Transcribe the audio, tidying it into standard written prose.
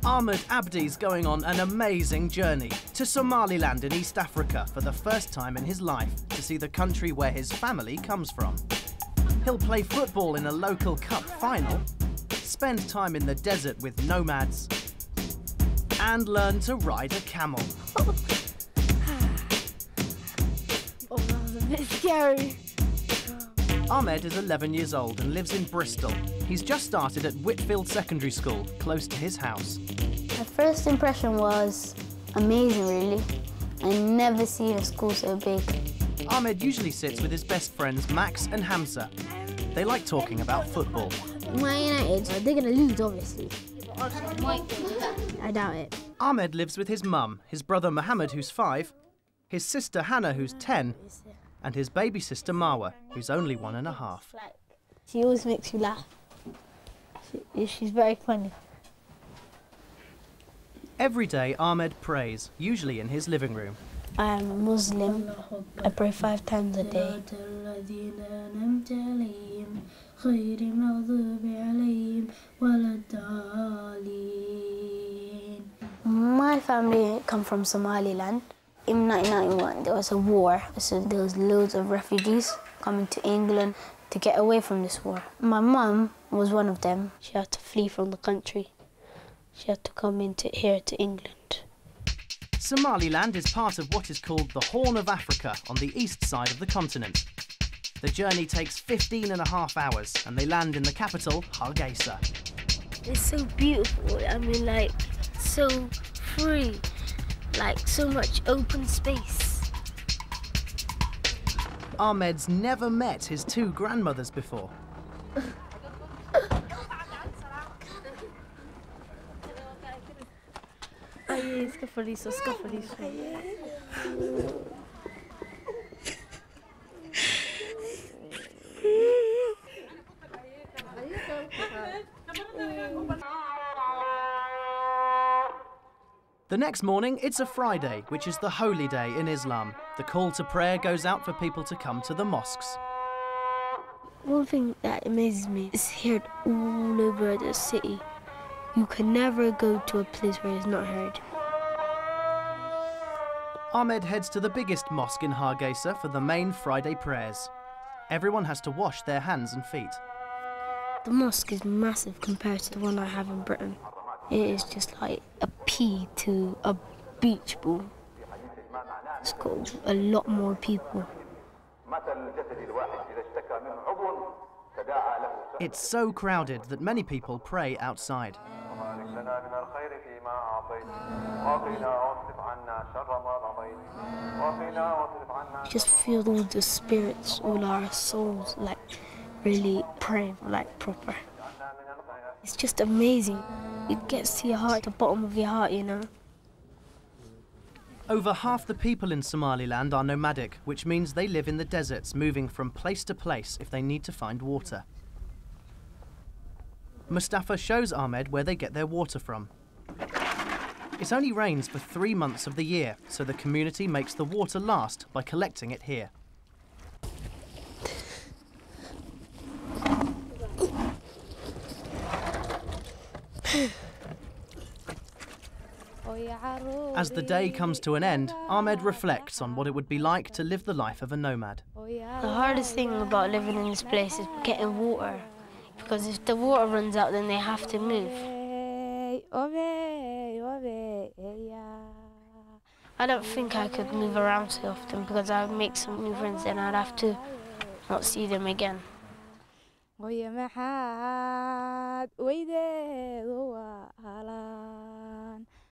Ahmed Abdi's going on an amazing journey to Somaliland in East Africa for the first time in his life to see the country where his family comes from. He'll play football in a local cup final, spend time in the desert with nomads, and learn to ride a camel. Oh, that was a bit scary. Ahmed is 11 years old and lives in Bristol. He's just started at Whitfield Secondary School, close to his house. My first impression was amazing, really. I never seen a school so big. Ahmed usually sits with his best friends Max and Hamza. They like talking about football. Man United, they're going to lose, obviously. I doubt it. Ahmed lives with his mum, his brother Mohammed, who's 5, his sister Hannah, who's 10, and his baby sister Marwa, who's only 1.5. She always makes you laugh. She's very funny. Every day Ahmed prays, usually in his living room. I am a Muslim. I pray 5 times a day. My family come from Somaliland. In 1991, there was a war, so there was loads of refugees coming to England to get away from this war. My mum was one of them. She had to flee from the country. She had to come here to England. Somaliland is part of what is called the Horn of Africa on the east side of the continent. The journey takes 15.5 hours and they land in the capital, Hargeisa. It's so beautiful. I mean, like, so free. Like, so much open space. Ahmed's never met his 2 grandmothers before. The next morning, it's a Friday, which is the holy day in Islam. The call to prayer goes out for people to come to the mosques. One thing that amazes me is heard all over the city. You can never go to a place where it's not heard. Ahmed heads to the biggest mosque in Hargeisa for the main Friday prayers. Everyone has to wash their hands and feet. The mosque is massive compared to the one I have in Britain. It is just like a pea to a beach ball. It's got a lot more people. It's so crowded that many people pray outside. You just feel all the spirits, all our souls, like really praying, like proper. It's just amazing. It gets to your heart, the bottom of your heart, you know. Over half the people in Somaliland are nomadic, which means they live in the deserts, moving from place to place if they need to find water. Mustafa shows Ahmed where they get their water from. It only rains for 3 months of the year, so the community makes the water last by collecting it here. As the day comes to an end, Ahmed reflects on what it would be like to live the life of a nomad. The hardest thing about living in this place is getting water, because if the water runs out, then they have to move. I don't think I could move around so often because I would make some new friends and I'd have to not see them again.